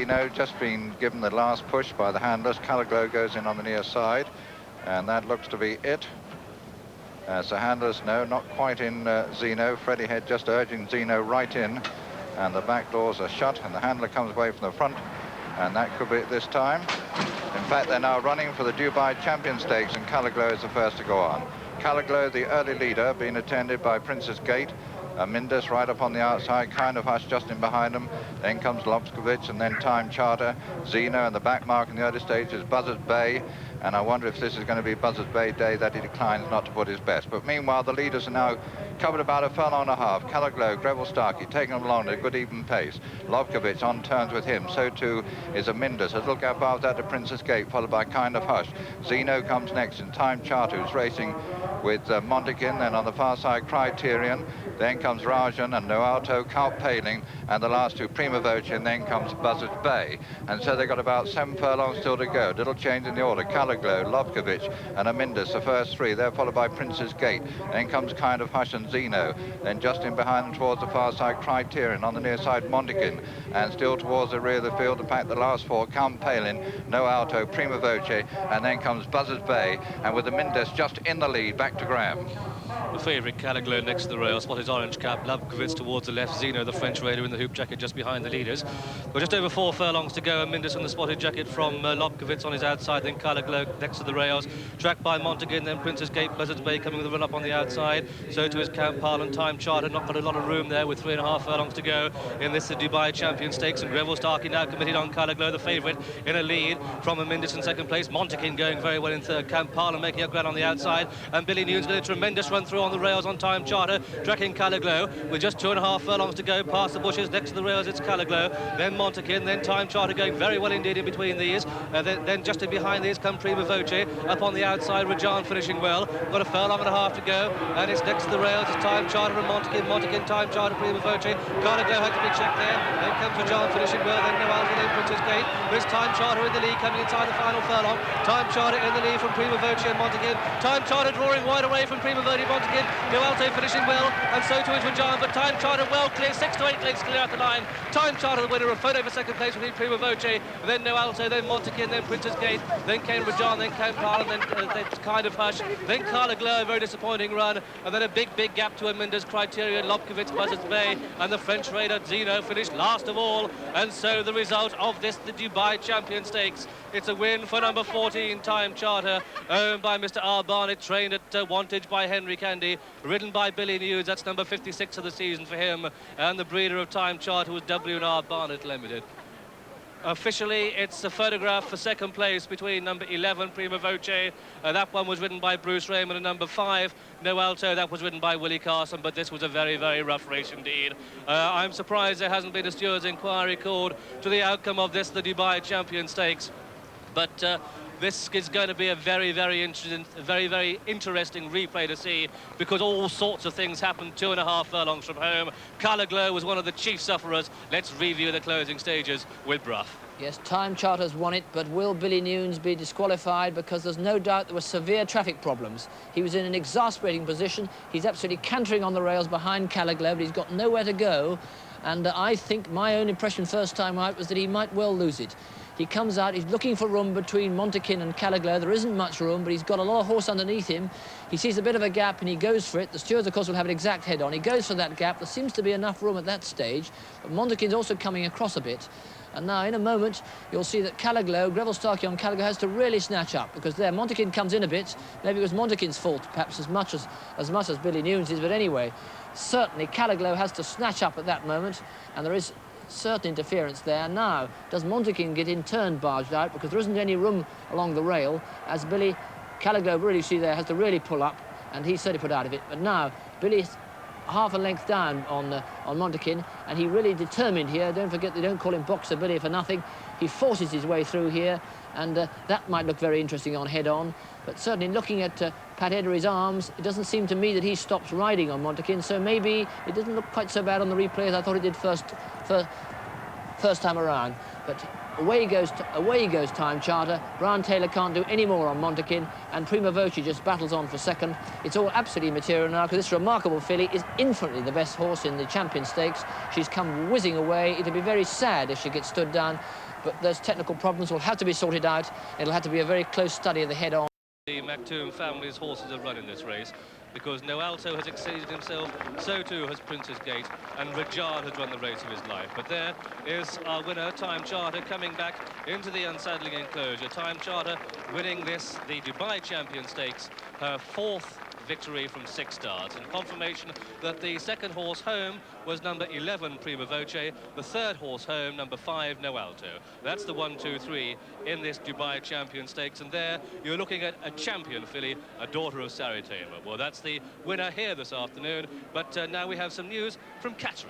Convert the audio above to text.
Zeno just been given the last push by the handlers. Calaglow goes in on the near side, and that looks to be it. So handlers, no, not quite in Zeno. Freddie Head just urging Zeno right in, and the back doors are shut, and the handler comes away from the front, and that could be it this time. In fact, they're now running for the Dubai Champion Stakes, and Calaglow is the first to go on. Calaglow, the early leader, being attended by Princess Gate. Mindus right up on the outside, Kind of Hush just in behind them. Then comes Lobskovich, and then Time Charter. Zeno, and the back mark in the early stage is Buzzards Bay. And I wonder if this is going to be Buzzards Bay Day that he declines not to put his best. But meanwhile, the leaders are now covered about a furlong and a half. Calaglow, Greville Starkey taking them along at a good even pace. Lobkovich on turns with him. So too is a Mindus. A little gap after that to Princess Gate, followed by Kind of Hush. Zeno comes next in Time Charter, who's racing with Montekin. Then on the far side, Criterion. Then comes Rajan and Noalto, Count Paling, and the last two, Prima Voce, and then comes Buzzards Bay. And so they've got about 7 furlongs still to go. Little change in the order. Calaglow, Lobkovich, and Amindus, the first three. They're followed by Princess Gate. Then comes Kind of Hush and Zeno. Then just in behind them towards the far side, Criterion. On the near side, Montekin. And still towards the rear of the field to pack the last four, Count Paling, Noalto, Prima Voce, and then comes Buzzards Bay. And with Amindus just in the lead, back to Graham. The favourite, Calaglow, next to the rail, spotted orange cap, Lobkovich towards the left, Zeno, the French raider, in the hoop jacket just behind the leaders. But just over 4 furlongs to go, and Mindus in the spotted jacket from Lobkovich on his outside, then Calaglow next to the rails, tracked by Montague, then Princess Gate, Buzzards Bay coming with a run up on the outside. So to his Camp Pile and Time Charter, not got a lot of room there with 3.5 furlongs to go in this Dubai Champion Stakes, and Greville Starkey now committed on Calaglow, the favourite, in a lead from Mindus in second place. Montague going very well in third, Camp Pile and making up ground on the outside, and Billy Newnes got a tremendous run through on the rails on Time Charter, tracking Calaglow with just 2.5 furlongs to go past the bushes. Next to the rails it's Calaglow, then Montekin, then Time Charter going very well indeed in between these. Then just in behind these come Prima Voce, up on the outside, Rajan finishing well. Got a furlong and a half to go, and it's next to the rails. It's Time Charter and Montekin, Time Charter, Prima Voce. Calaglow had to be checked there. Then comes Rajan finishing well, then Noalto, then Princess Gate. There's Time Charter in the lead coming inside the final furlong. Time Charter in the lead from Prima Voce and Montekin. Time Charter drawing wide away from Prima Voce, Montekin. Noalto finishing well, and so too is Rajan, but Time Charter well clear, 6 to 8 lengths clear out the line. Time Charter the winner, a photo for second place between Prima Voce, then Noalto, then Montekin, then Princess Gate, then came Rajan, then came Carl, and then Kind of Hush, then Calaglow, a very disappointing run, and then a big gap to Amindus, Criterion, Lobkovich, Buzzards Bay, and the French raider Zeno finished last of all. And so the result of this, the Dubai Champion Stakes, it's a win for number 14, Time Charter, owned by Mr. R. Barnett, trained at Wantage by Henry Candy, ridden by Billy Newnes. That's number 56 of the season for him, and the breeder of Time Charter was W&R Barnett Limited. Officially, it's a photograph for second place between number 11, Prima Voce. That one was ridden by Bruce Raymond, and number 5, Noalto. That was ridden by Willie Carson, but this was a very, very rough race indeed. I'm surprised there hasn't been a steward's inquiry called to the outcome of this, the Dubai Champion Stakes. But this is going to be a very, very interesting replay to see, because all sorts of things happened 2.5 furlongs from home. Calaglow was one of the chief sufferers. Let's review the closing stages with Brough. Yes, Time Charter's won it, but will Billy Newnes be disqualified? Because there's no doubt there were severe traffic problems. He was in an exasperating position. He's absolutely cantering on the rails behind Calaglow, but he's got nowhere to go. And I think my own impression first time out was that he might well lose it. He comes out, he's looking for room between Montekin and Calaglow. There isn't much room, but he's got a lot of horse underneath him. He sees a bit of a gap and he goes for it. The stewards, of course, will have an exact head on. He goes for that gap. There seems to be enough room at that stage, but Montekin's also coming across a bit. And now, in a moment, you'll see that Calaglow, Greville Starkey on Calaglow, has to really snatch up, because there, Montekin comes in a bit. Maybe it was Montekin's fault, perhaps as much as Billy Newnes is, but anyway, certainly Calaglow has to snatch up at that moment, and there is certain interference there. Now, does Montekin get in turn barged out, because there isn't any room along the rail, as Billy Calaglow, really see there, has to really pull up, and he's certainly put out of it. But now, Billy's half a length down on Montekin, and he really determined here. Don't forget, they don't call him Boxer Billy for nothing. He forces his way through here, and that might look very interesting on head-on. But certainly, looking at Pat Edery's arms, it doesn't seem to me that he stops riding on Montekin, so maybe it doesn't look quite so bad on the replay as I thought it did first first time around. But away goes Time Charter. Brian Taylor can't do any more on Montekin, and Prima Voce just battles on for second. It's all absolutely material now, because this remarkable filly is infinitely the best horse in the Champion Stakes. She's come whizzing away. It'll be very sad if she gets stood down, but those technical problems will have to be sorted out. It'll have to be a very close study of the head-on. The Maktoum family's horses have run in this race, because Noalto has exceeded himself, so too has Princess Gate, and Rajard has run the race of his life. But there is our winner, Time Charter, coming back into the unsaddling enclosure. Time Charter winning this, the Dubai Champion Stakes, her 4th victory from 6 starts, and confirmation that the second horse home was number 11, Prima Voce, the third horse home, number 5, Noalto. That's the 1, 2, 3 in this Dubai Champion Stakes, and there you're looking at a champion filly, a daughter of Saritama. Well, that's the winner here this afternoon, but now we have some news from Catterick.